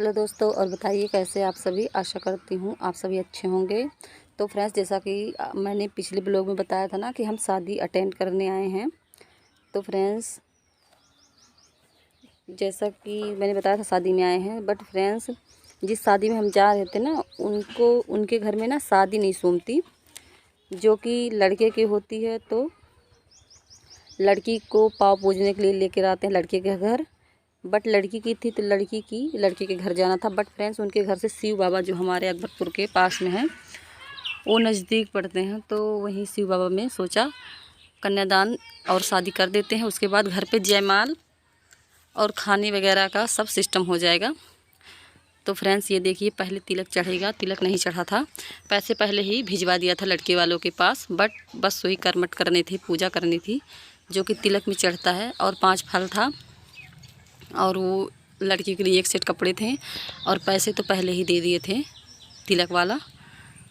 Hello दोस्तों, और बताइए कैसे आप सभी। आशा करती हूँ आप सभी अच्छे होंगे। तो फ्रेंड्स, जैसा कि मैंने पिछले ब्लॉग में बताया था ना कि हम शादी अटेंड करने आए हैं। तो फ्रेंड्स, जैसा कि मैंने बताया था शादी में आए हैं, बट फ्रेंड्स जिस शादी में हम जा रहे थे ना, उनके घर में ना शादी नहीं सूमती, जो कि लड़के की होती है। तो लड़की को पाँव पूजने के लिए लेकर आते हैं लड़के के घर। बट लड़की की थी तो लड़के के घर जाना था। बट फ्रेंड्स, उनके घर से शिव बाबा जो हमारे अकबरपुर के पास में है, वो नज़दीक पड़ते हैं। तो वहीं शिव बाबा में सोचा कन्यादान और शादी कर देते हैं। उसके बाद घर पे जयमाल और खाने वगैरह का सब सिस्टम हो जाएगा। तो फ्रेंड्स, ये देखिए, पहले तिलक चढ़ेगा। तिलक नहीं चढ़ा था, पैसे पहले ही भिजवा दिया था लड़के वालों के पास। बट बस वही करमट करनी थी, पूजा करनी थी, जो कि तिलक में चढ़ता है। और 5 फल था, और वो लड़की के लिए 1 सेट कपड़े थे, और पैसे तो पहले ही दे दिए थे तिलक वाला।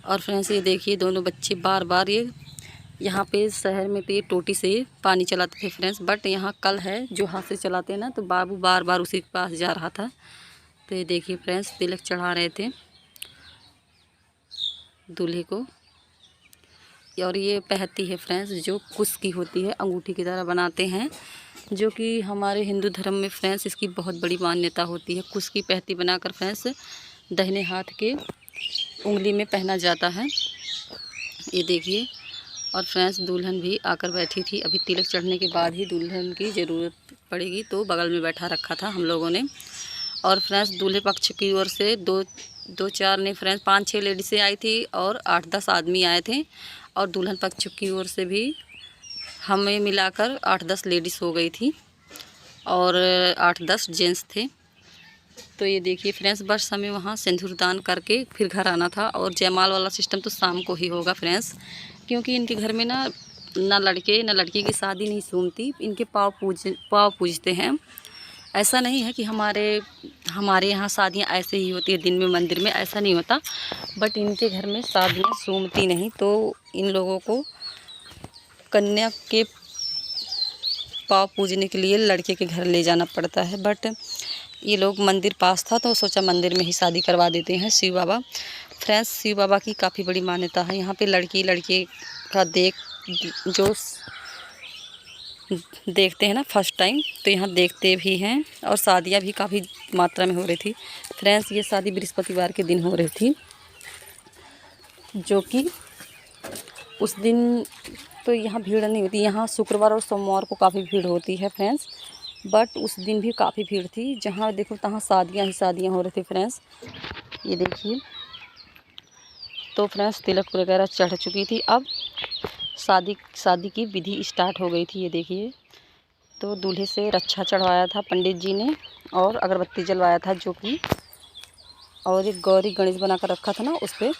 और फ्रेंड्स, ये देखिए, दोनों बच्चे बार बार यहाँ पे शहर में तो ये टोटी से पानी चलाते थे फ्रेंड्स। बट यहाँ कल है जो हाथ से चलाते हैं ना, तो बाबू बार बार उसी के पास जा रहा था। तो ये देखिए फ्रेंड्स, तिलक चढ़ा रहे थे दूल्हे को। और ये पहती है फ्रेंड्स, जो कुश की होती है, अंगूठी की तरह बनाते हैं, जो कि हमारे हिंदू धर्म में फ्रेंड्स इसकी बहुत बड़ी मान्यता होती है। कुश की पहती बनाकर फ्रेंड्स दाहिने हाथ के उंगली में पहना जाता है। ये देखिए। और फ्रेंड्स, दुल्हन भी आकर बैठी थी। अभी तिलक चढ़ने के बाद ही दुल्हन की ज़रूरत पड़ेगी, तो बगल में बैठा रखा था हम लोगों ने। और फ्रेंड्स, दूल्हे पक्ष की ओर से दो चार नहीं फ्रेंड्स, 5-6 लेडीसें आई थी, और 8-10 आदमी आए थे। और दुल्हन पक्ष की ओर से भी हमें मिलाकर 8-10 लेडीज़ हो गई थी, और 8-10 जेंट्स थे। तो ये देखिए फ्रेंड्स, बस हमें वहाँ सिंदूर दान करके फिर घर आना था। और जयमाल वाला सिस्टम तो शाम को ही होगा फ्रेंड्स, क्योंकि इनके घर में ना लड़के ना लड़की की शादी नहीं सूमती। इनके पाँव पूजते हैं। ऐसा नहीं है कि हमारे यहाँ शादियाँ ऐसे ही होती है दिन में मंदिर में, ऐसा नहीं होता। बट इनके घर में शादियाँ सूमती नहीं, तो इन लोगों को कन्या के पाँव पूजने के लिए लड़के के घर ले जाना पड़ता है। बट ये लोग मंदिर पास था, तो सोचा मंदिर में ही शादी करवा देते हैं। शिव बाबा फ्रेंड्स, शिव बाबा की काफ़ी बड़ी मान्यता है। यहाँ पे लड़की लड़के का जो देखते हैं ना फर्स्ट टाइम, तो यहाँ देखते भी हैं। और शादियाँ भी काफ़ी मात्रा में हो रही थी फ्रेंड्स। ये शादी बृहस्पतिवार के दिन हो रही थी, जो कि उस दिन तो यहाँ भीड़ नहीं होती। यहाँ शुक्रवार और सोमवार को काफ़ी भीड़ होती है फ्रेंड्स। बट उस दिन भी काफ़ी भीड़ थी। जहाँ देखो तहाँ शादियाँ ही शादियाँ हो रही थी फ्रेंड्स। ये देखिए। तो फ्रेंड्स, तिलक वगैरह चढ़ चुकी थी। अब शादी की विधि स्टार्ट हो गई थी। ये देखिए। तो दूल्हे से रक्षा चढ़वाया था पंडित जी ने, और अगरबत्ती जलवाया था, जो कि और एक गौरी गणेश बना कर रखा था ना, उस पर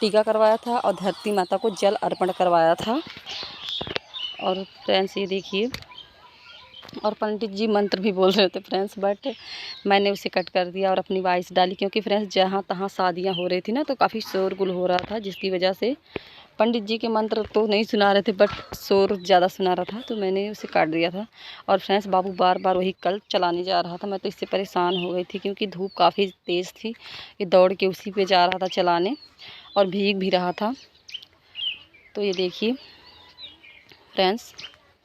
टीका करवाया था, और धरती माता को जल अर्पण करवाया था। और फ्रेंड्स, ये देखिए, और पंडित जी मंत्र भी बोल रहे थे फ्रेंड्स। बट मैंने उसे कट कर दिया और अपनी वॉइस डाली, क्योंकि फ्रेंड्स जहाँ तहाँ शादियाँ हो रही थी ना, तो काफ़ी शोरगुल हो रहा था, जिसकी वजह से पंडित जी के मंत्र तो नहीं सुना रहे थे, बट शोर ज़्यादा सुना रहा था, तो मैंने उसे काट दिया था। और फ्रेंड्स, बाबू बार बार वही कल चलाने जा रहा था। मैं तो इससे परेशान हो गई थी, क्योंकि धूप काफ़ी तेज़ थी। ये दौड़ के उसी पे जा रहा था चलाने, और भीग भी रहा था। तो ये देखिए फ्रेंड्स,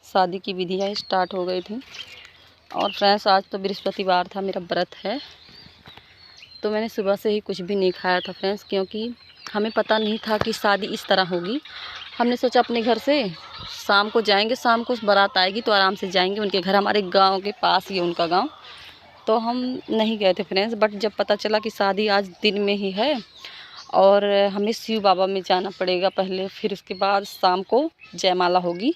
शादी की विधियाँ स्टार्ट हो गई थी। और फ्रेंड्स, आज तो बृहस्पतिवार था, मेरा व्रत है, तो मैंने सुबह से ही कुछ भी नहीं खाया था फ्रेंड्स, क्योंकि हमें पता नहीं था कि शादी इस तरह होगी। हमने सोचा अपने घर से शाम को जाएंगे, शाम को बारात आएगी तो आराम से जाएंगे उनके घर। हमारे गांव के पास ही है उनका गांव, तो हम नहीं गए थे फ्रेंड्स। बट जब पता चला कि शादी आज दिन में ही है, और हमें शिव बाबा में जाना पड़ेगा पहले, फिर उसके बाद शाम को जयमाला होगी,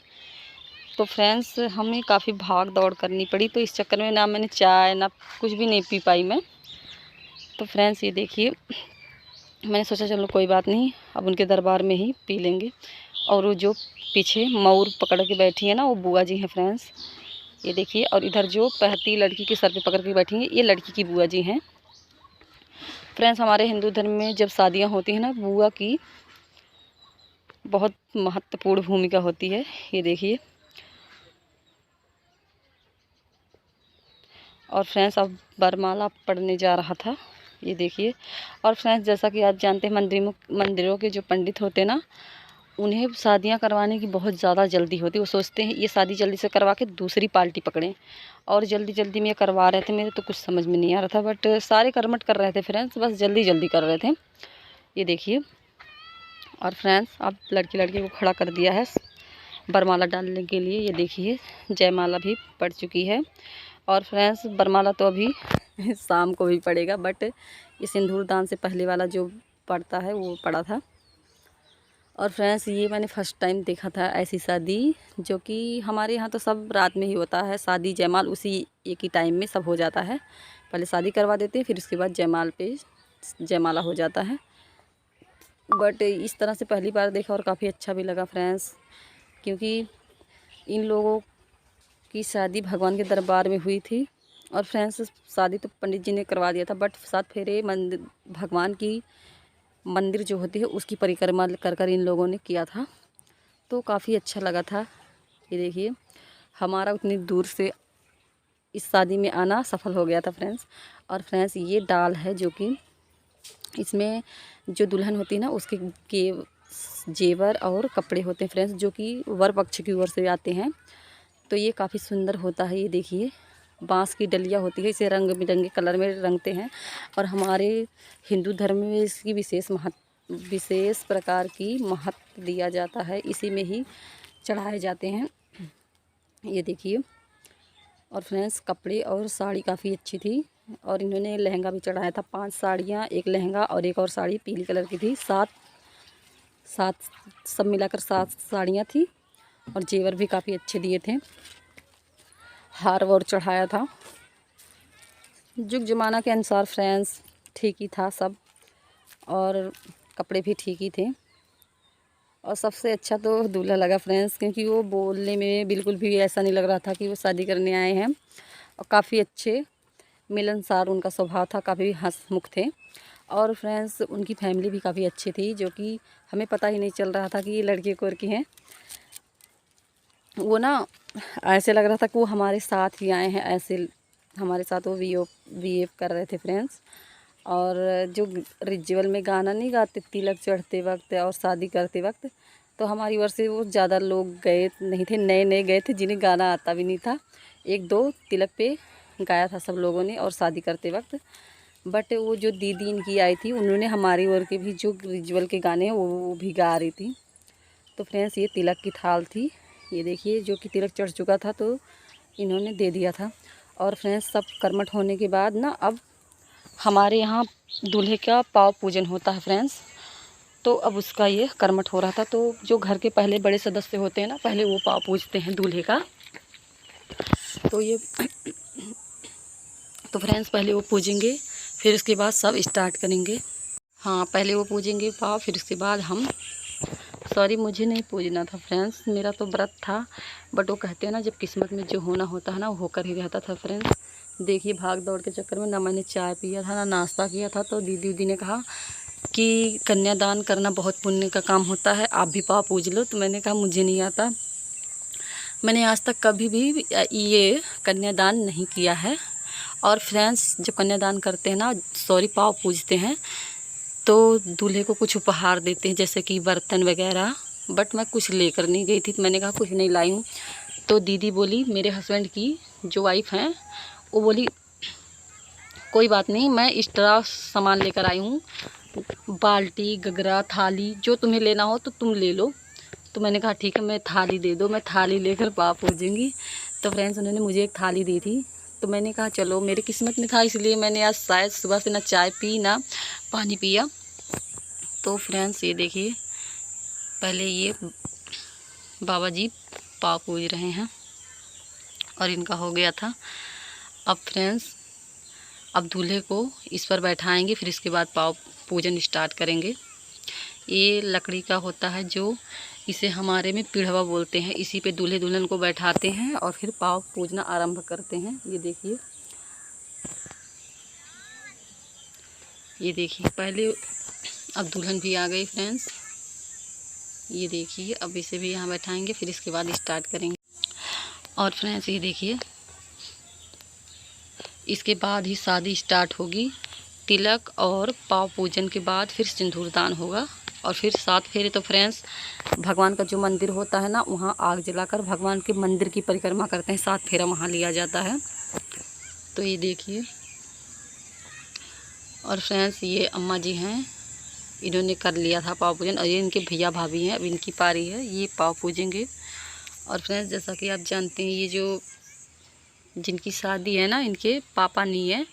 तो फ्रेंड्स हमें काफ़ी भाग दौड़ करनी पड़ी। तो इस चक्कर में ना मैंने चाय ना कुछ भी नहीं पी पाई मैं। तो फ्रेंड्स, ये देखिए, मैंने सोचा चलो कोई बात नहीं, अब उनके दरबार में ही पी लेंगे। और वो जो पीछे मऊर पकड़ के बैठी है ना, वो बुआ जी हैं फ्रेंड्स। ये देखिए। और इधर जो पहती लड़की के सर पे पकड़ के बैठी हैं, ये लड़की की बुआ जी हैं फ्रेंड्स। हमारे हिंदू धर्म में जब शादियां होती हैं ना, बुआ की बहुत महत्वपूर्ण भूमिका होती है। ये देखिए। और फ्रेंड्स अब वरमाला पढ़ने जा रहा था, ये देखिए। और फ्रेंड्स जैसा कि आप जानते हैं मंदिरों के जो पंडित होते हैं ना, उन्हें शादियां करवाने की बहुत ज़्यादा जल्दी होती है। वो सोचते हैं ये शादी जल्दी से करवा के दूसरी पार्टी पकड़ें, और जल्दी जल्दी में ये करवा रहे थे। मेरे तो कुछ समझ में नहीं आ रहा था, बट सारे कर्मठ कर रहे थे फ्रेंड्स, बस जल्दी जल्दी कर रहे थे, ये देखिए। और फ्रेंड्स अब लड़की को खड़ा कर दिया है वरमाला डालने के लिए, ये देखिए। जयमाला भी पड़ चुकी है। और फ्रेंड्स वरमाला तो अभी शाम को भी पड़ेगा, बट ये सिंदूर दान से पहले वाला जो पड़ता है वो पड़ा था। और फ्रेंड्स ये मैंने फ़र्स्ट टाइम देखा था ऐसी शादी, जो कि हमारे यहाँ तो सब रात में ही होता है। शादी जयमाल उसी एक ही टाइम में सब हो जाता है। पहले शादी करवा देते हैं, फिर उसके बाद जयमाला हो जाता है। बट इस तरह से पहली बार देखा और काफ़ी अच्छा भी लगा फ्रेंड्स, क्योंकि इन लोगों की शादी भगवान के दरबार में हुई थी। और फ्रेंड्स शादी तो पंडित जी ने करवा दिया था, बट 7 फेरे भगवान की मंदिर जो होती है उसकी परिक्रमा कर इन लोगों ने किया था, तो काफ़ी अच्छा लगा था। ये देखिए हमारा उतनी दूर से इस शादी में आना सफल हो गया था फ्रेंड्स। और फ्रेंड्स ये डाल है जो कि इसमें जो दुल्हन होती है ना, उसके जेवर और कपड़े होते हैं फ्रेंड्स, जो कि वर पक्ष की ओर से आते हैं। तो ये काफ़ी सुंदर होता है, ये देखिए। बांस की डलिया होती है, इसे रंग बिरंगे कलर में रंगते हैं। और हमारे हिंदू धर्म में इसकी विशेष प्रकार की महत्व दिया जाता है, इसी में ही चढ़ाए जाते हैं, ये देखिए। और फ्रेंड्स कपड़े और साड़ी काफ़ी अच्छी थी। और इन्होंने लहंगा भी चढ़ाया था, 5 साड़ियाँ, एक लहंगा और एक और साड़ी पीली कलर की थी। सात सब मिलाकर 7 साड़ियाँ थी। और जेवर भी काफ़ी अच्छे दिए थे, हार वार चढ़ाया था। जुग जमाना के अनुसार फ्रेंड्स ठीक ही था सब, और कपड़े भी ठीक ही थे। और सबसे अच्छा तो दूल्हा लगा फ्रेंड्स, क्योंकि वो बोलने में बिल्कुल भी ऐसा नहीं लग रहा था कि वो शादी करने आए हैं। और काफ़ी अच्छे मिलनसार उनका स्वभाव था, काफ़ी हंसमुख थे। और फ्रेंड्स उनकी फैमिली भी काफ़ी अच्छी थी, जो कि हमें पता ही नहीं चल रहा था कि ये लड़के कोर की हैं। वो ना ऐसे लग रहा था कि वो हमारे साथ ही आए हैं, ऐसे हमारे साथ वो बिहेव कर रहे थे फ्रेंड्स। और जो रिचुअल में गाना नहीं गाते तिलक चढ़ते वक्त और शादी करते वक्त, तो हमारी ओर से वो ज़्यादा लोग गए नहीं थे, नए नए गए थे जिन्हें गाना आता भी नहीं था। 1-2 तिलक पे गाया था सब लोगों ने और शादी करते वक्त। बट वो जो दीदी इनकी आई थी, उन्होंने हमारी ओर के भी जो रिचुअल के गाने हैं वो भी गा रही थी। तो फ्रेंड्स ये तिलक की थाल थी, ये देखिए, जो कि तिलक चढ़ चुका था तो इन्होंने दे दिया था। और फ्रेंड्स सब कर्मठ होने के बाद ना, अब हमारे यहाँ दूल्हे का पाव पूजन होता है फ्रेंड्स। तो अब उसका ये कर्मठ हो रहा था, तो जो घर के पहले बड़े सदस्य होते हैं ना, पहले वो पाव पूजते हैं दूल्हे का। तो ये तो फ्रेंड्स पहले वो पूजेंगे, फिर उसके बाद सब स्टार्ट करेंगे। हाँ, पहले वो पूजेंगे पाव, फिर उसके बाद हम। सॉरी, मुझे नहीं पूजना था फ्रेंड्स, मेरा तो व्रत था। बट वो कहते हैं ना, जब किस्मत में जो होना होता है ना, वो होकर ही रहता था फ्रेंड्स। देखिए भाग दौड़ के चक्कर में ना मैंने चाय पिया था ना नाश्ता किया था। तो दीदी ने कहा कि कन्यादान करना बहुत पुण्य का काम होता है, आप भी पाव पूज लो। तो मैंने कहा मुझे नहीं आता, मैंने आज तक कभी भी ये कन्यादान नहीं किया है। और फ्रेंड्स जब कन्यादान करते हैं ना, पाव पूजते हैं, तो दूल्हे को कुछ उपहार देते हैं, जैसे कि बर्तन वगैरह। बट मैं कुछ लेकर नहीं गई थी, तो मैंने कहा कुछ नहीं लाई हूँ। तो दीदी बोली, मेरे हस्बैंड की जो वाइफ हैं, वो बोली कोई बात नहीं, मैं एक्स्ट्रा सामान लेकर आई हूँ, बाल्टी गगरा थाली, जो तुम्हें लेना हो तो तुम ले लो। तो मैंने कहा ठीक है, मैं थाली दे दो, मैं थाली लेकर पाव पूजूंगी। तो फ्रेंड्स उन्होंने मुझे एक थाली दी थी, तो मैंने कहा चलो, मेरी किस्मत में था, इसलिए मैंने आज शायद सुबह से ना चाय पी ना पानी पिया। तो फ्रेंड्स ये देखिए, पहले ये बाबा जी पाव पूज रहे हैं और इनका हो गया था। अब फ्रेंड्स अब दूल्हे को इस पर बैठाएंगे, फिर इसके बाद पाव पूजन स्टार्ट करेंगे। ये लकड़ी का होता है, जो इसे हमारे में पीढ़वा बोलते हैं। इसी पे दूल्हे दुल्हन को बैठाते हैं और फिर पाव पूजना आरंभ करते हैं। ये देखिए पहले अब दुल्हन भी आ गई फ्रेंड्स, ये देखिए। अब इसे भी यहाँ बैठाएंगे, फिर इसके बाद स्टार्ट करेंगे। और फ्रेंड्स ये देखिए, इसके बाद ही शादी स्टार्ट होगी। तिलक और पाव पूजन के बाद फिर सिंदूरदान होगा और फिर 7 फेरे। तो फ्रेंड्स, भगवान का जो मंदिर होता है ना, वहाँ आग जलाकर भगवान के मंदिर की परिक्रमा करते हैं। 7 फेरा वहाँ लिया जाता है। तो ये देखिए। और फ्रेंड्स, ये अम्मा जी हैं, इन्होंने कर लिया था पाव पूजन और ये इनके भैया भाभी हैं। अब इनकी पारी है, ये पाव पूजेंगे। और फ्रेंड्स, जैसा कि आप जानते हैं, ये जो जिनकी शादी है ना, इनके पापा नहीं है,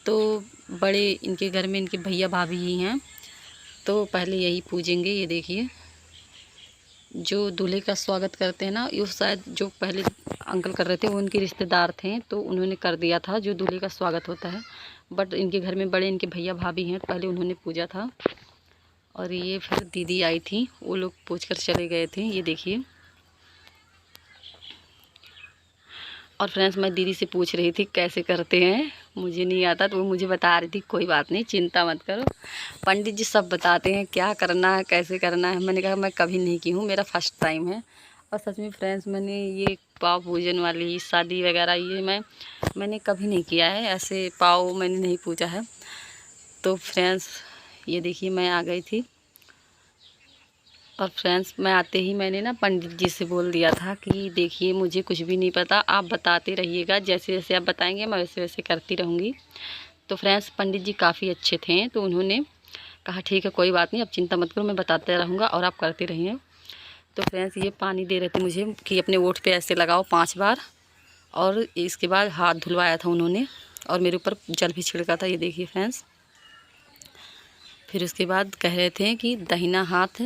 तो बड़े इनके घर में इनके भैया भाभी ही हैं। तो पहले यही पूजेंगे। ये देखिए, जो दूल्हे का स्वागत करते हैं ना, ये शायद जो पहले अंकल कर रहे थे वो उनके रिश्तेदार थे, तो उन्होंने कर दिया था जो दूल्हे का स्वागत होता है। बट इनके घर में बड़े इनके भैया भाभी हैं, पहले उन्होंने पूजा था। और ये फिर दीदी आई थी, वो लोग पूछ कर चले गए थे। ये देखिए। और फ्रेंड्स, मैं दीदी से पूछ रही थी कैसे करते हैं, मुझे नहीं आता, तो वो मुझे बता रही थी कोई बात नहीं, चिंता मत करो, पंडित जी सब बताते हैं क्या करना है, कैसे करना है। मैंने कहा मैं कभी नहीं की हूँ, मेरा फर्स्ट टाइम है। और सच में फ्रेंड्स, मैंने ये पाव पूजन वाली शादी वगैरह ये मैंने कभी नहीं किया है, ऐसे पाव मैंने नहीं पूजा है। तो फ्रेंड्स, ये देखिए, मैं आ गई थी। और फ्रेंड्स, मैं आते ही मैंने ना पंडित जी से बोल दिया था कि देखिए, मुझे कुछ भी नहीं पता, आप बताते रहिएगा, जैसे जैसे आप बताएंगे मैं वैसे वैसे करती रहूँगी। तो फ्रेंड्स, पंडित जी काफ़ी अच्छे थे, तो उन्होंने कहा ठीक है कोई बात नहीं, अब चिंता मत करो, मैं बताते रहूँगा और आप करते रहिए। तो फ्रेंड्स, ये पानी दे रहे थे मुझे कि अपने ओठ पे ऐसे लगाओ 5 बार। और इसके बाद हाथ धुलवाया था उन्होंने और मेरे ऊपर जल भी छिड़का था। ये देखिए फ्रेंड्स। फिर उसके बाद कह रहे थे कि दाहिना हाथ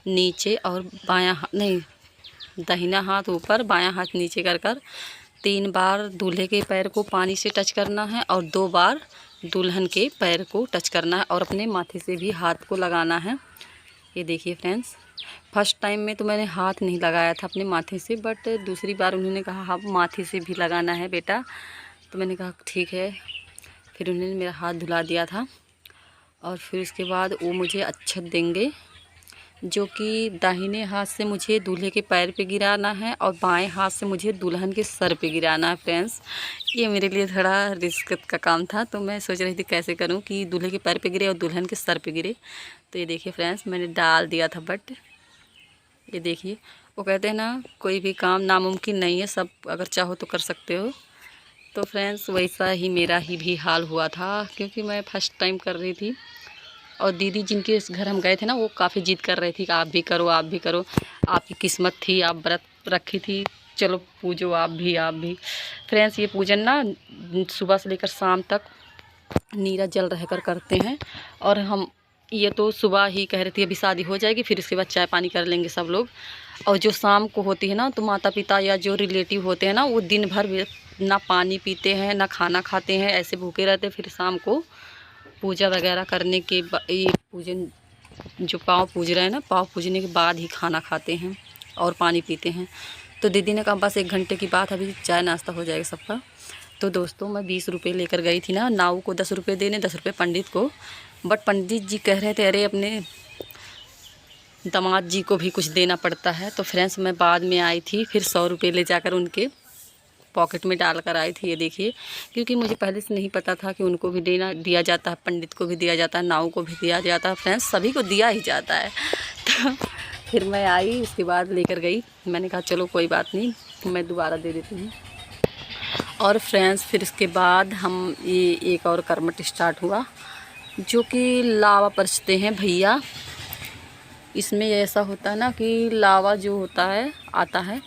नीचे और बायां हाथ नहीं, दाहिना हाथ ऊपर बायां हाथ नीचे कर 3 बार दूल्हे के पैर को पानी से टच करना है और 2 बार दुल्हन के पैर को टच करना है और अपने माथे से भी हाथ को लगाना है। ये देखिए फ्रेंड्स, फर्स्ट टाइम में तो मैंने हाथ नहीं लगाया था अपने माथे से, बट दूसरी बार उन्होंने कहा हाँ माथे से भी लगाना है बेटा, तो मैंने कहा ठीक है। फिर उन्होंने मेरा हाथ धुला दिया था और फिर उसके बाद वो मुझे अक्षत देंगे, जो कि दाहिने हाथ से मुझे दूल्हे के पैर पे गिराना है और बाएं हाथ से मुझे दुल्हन के सर पे गिराना है। फ्रेंड्स, ये मेरे लिए थोड़ा रिस्क का काम था, तो मैं सोच रही थी कैसे करूं कि दूल्हे के पैर पे गिरे और दुल्हन के सर पे गिरे। तो ये देखिए फ्रेंड्स, मैंने डाल दिया था, बट ये देखिए, वो कहते हैं ना कोई भी काम नामुमकिन नहीं है, सब अगर चाहो तो कर सकते हो। तो फ्रेंड्स, वैसा ही मेरा ही भी हाल हुआ था, क्योंकि मैं फर्स्ट टाइम कर रही थी। और दीदी जिनके घर हम गए थे ना, वो काफ़ी जिद कर रहे थे कि आप भी करो, आप भी करो, आपकी किस्मत थी, आप व्रत रखी थी, चलो पूजो आप भी। फ्रेंड्स, ये पूजन ना सुबह से लेकर शाम तक नीरा जल रहकर करते हैं। और हम ये तो सुबह ही कह रही थी अभी शादी हो जाएगी, फिर उसके बाद चाय पानी कर लेंगे सब लोग। और जो शाम को होती है ना, तो माता पिता या जो रिलेटिव होते हैं ना, वो दिन भर ना पानी पीते हैं ना खाना खाते हैं, ऐसे भूखे रहते हैं। फिर शाम को पूजा वगैरह करने के ये पूजन जो पाँव पूज रहे हैं ना, पाँव पूजने के बाद ही खाना खाते हैं और पानी पीते हैं। तो दीदी ने कहा बस 1 घंटे की बात, अभी चाय नाश्ता हो जाएगा सबका। तो दोस्तों, मैं 20 रुपये लेकर गई थी ना, नाऊ को 10 रुपये देने, 10 रुपये पंडित को। बट पंडित जी कह रहे थे अरे अपने दामाद जी को भी कुछ देना पड़ता है। तो फ्रेंड्स, मैं बाद में आई थी, फिर 100 रुपये ले जाकर उनके पॉकेट में डाल कर आई थी। ये देखिए, क्योंकि मुझे पहले से नहीं पता था कि उनको भी दिया जाता है, पंडित को भी दिया जाता है, नाव को भी दिया जाता है। फ्रेंड्स, सभी को दिया ही जाता है। तो फिर मैं आई, उसके बाद लेकर गई, मैंने कहा चलो कोई बात नहीं, मैं दोबारा दे देती हूँ। और फ्रेंड्स, फिर इसके बाद हम ये एक और कर्मठ स्टार्ट हुआ, जो कि लावा परसते हैं भैया। इसमें ऐसा होता है ना कि लावा जो होता है आता है,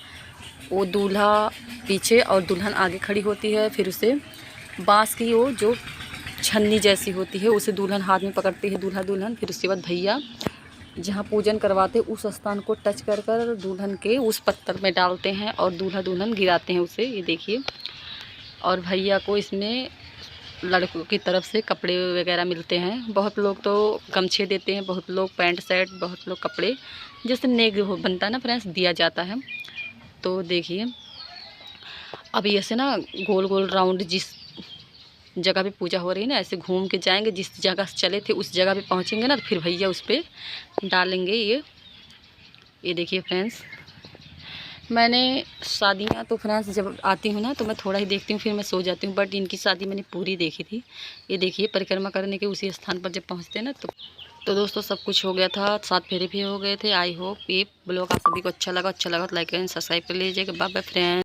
वो दूल्हा पीछे और दुल्हन आगे खड़ी होती है। फिर उसे बांस की वो जो छन्नी जैसी होती है, उसे दुल्हन हाथ में पकड़ती है, दूल्हा दुल्हन। फिर उसके बाद भैया जहाँ पूजन करवाते उस स्थान को टच कर कर दुल्हन के उस पत्थर में डालते हैं और दूल्हा दुल्हन गिराते हैं उसे। ये देखिए। और भैया को इसमें लड़कों की तरफ से कपड़े वगैरह मिलते हैं। बहुत लोग तो गमछे देते हैं, बहुत लोग पैंट शर्ट, बहुत लोग कपड़े जैसे नेग बनता है ना फ्रेंड्स, दिया जाता है। तो देखिए, अब ऐसे ना गोल गोल राउंड जिस जगह पे पूजा हो रही है ना, ऐसे घूम के जाएंगे, जिस जगह से चले थे उस जगह पे पहुंचेंगे ना, तो फिर भैया उस पर डालेंगे ये देखिए फ्रेंड्स। मैंने शादियाँ तो फ्रेंड्स जब आती हूँ ना तो मैं थोड़ा ही देखती हूँ, फिर मैं सो जाती हूँ। बट इनकी शादी मैंने पूरी देखी थी। ये देखिए परिक्रमा करने के उसी स्थान पर जब पहुँचते हैं ना तो दोस्तों सब कुछ हो गया था, 7 फेरे भी हो गए थे। आई होप ये ब्लॉग आप सभी को अच्छा लगा तो लाइक एंड सब्सक्राइब कर लीजिएगा। Bye bye friends.